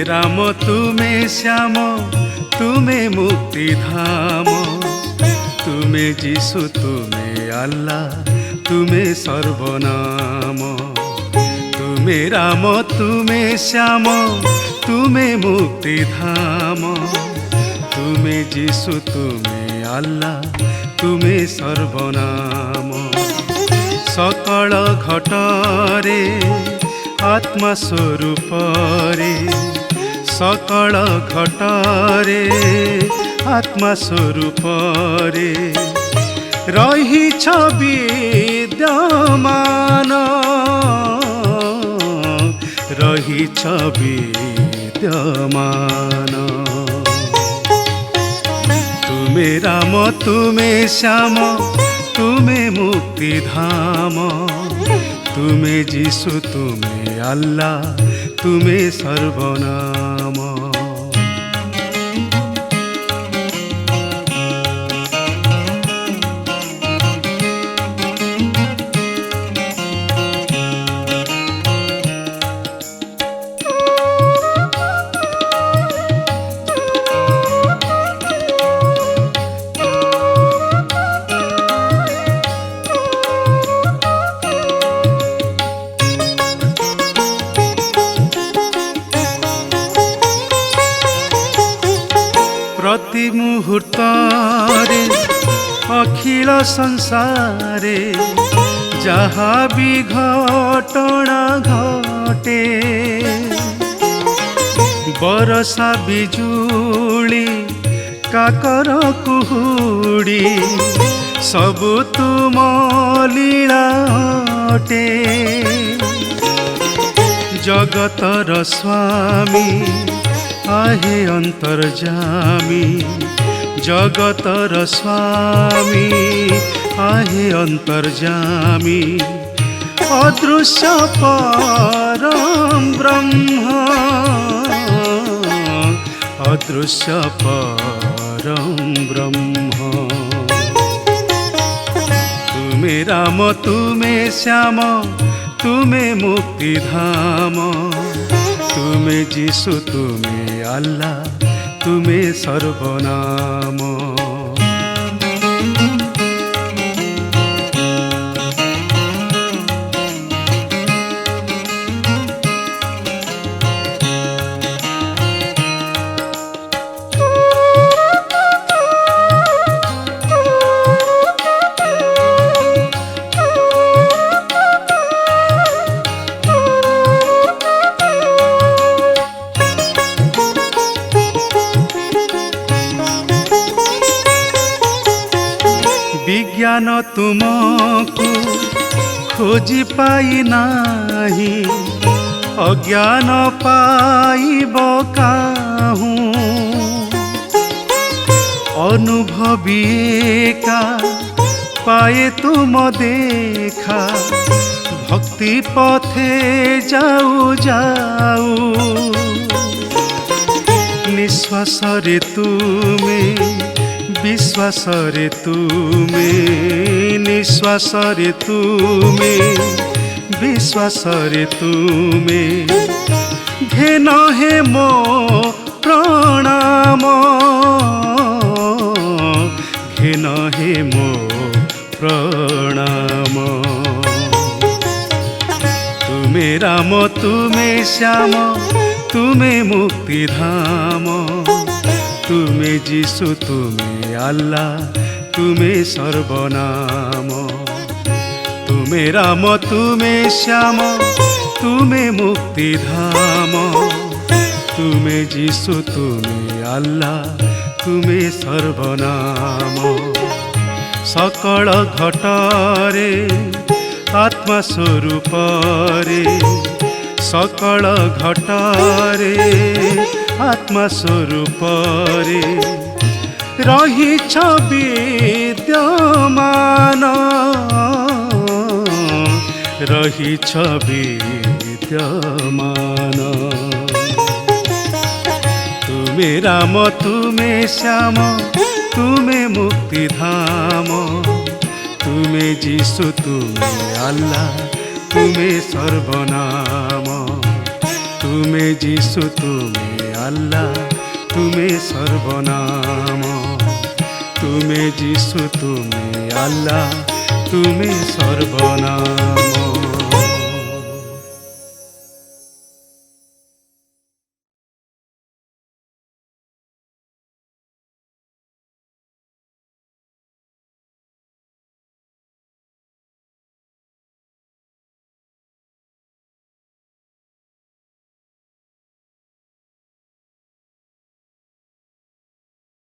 राम तुमे श्याम तुमे मुक्ति धाम, तुमे जीशु तुमे अल्लाह तुमे सर्वनाम। तुमे राम तुमे श्याम तुमे मुक्ति धाम, तुमे जीशु तुमे अल्लाह तुमे सर्वनाम। सकल घटरे आत्मा स्वरूप रे, सकल घटरे आत्मा स्वरूप रे रहिछ विद्यमान, रहिछ विद्यमान। तुमे राम तुमे श्याम तुमे मुक्ति धाम, तुमे जीशु तुमे अल्लाह तुमे सर्वनाम। प्रति मुहूर्तरे अखिल संसारे जहा भी घटना घटे, बरसा बिजुली काकर कुहुड़ी सबु तुम लीला अटे। जगतर स्वामी आहे अंतर्जामी, जगतर स्वामी आहे अंतर्जामी। अदृश्य परम ब्रह्म, अदृश्य परम ब्रह्म। तुमे राम तुमे श्याम तुमे मुक्ति धाम, तुमे जीशु तुमे अल्लाह तुमे सर्वनाम। विज्ञान तुमको खोजी पाई नाही, अज्ञान पाइब काहूँ। अनुभवी का पाए तुम देखा, भक्ति पथे जाऊ जाऊ। निश्वास रे तुमे विश्वास रे तुमे, निश्वास रे तुमे विश्वास रे तुमे। घेन हे मो प्रणाम, घेन हे मो प्रणाम। तुमे राम तुमे श्याम तुमे मुक्ति धाम, तुमे जीशु तुमे अल्लाह तुमे सर्वनाम। तुमे राम तुमे श्याम तुमे मुक्ति धाम, तुमे जीशु तुमे अल्लाह तुमे सर्वनाम। सकल घटरे आत्मा स्वरूप रे, सकल घटरे आत्मा स्वरूप रे रहिछ विद्यमान, रहिछ विद्यमान। तुमे राम तुमे श्याम तुमे मुक्ति धाम, तुमे जीशु तुमे अल्लाह तुमे सर्वनाम। ତୁମେ ଯୀଶୁ ତୁମେ ଆଲ୍ଲା ତୁମେ ସର୍ବନାମ ତୁମେ ଯୀଶୁ ତୁମେ ଆଲ୍ଲା ତୁମେ ସର୍ବନାମ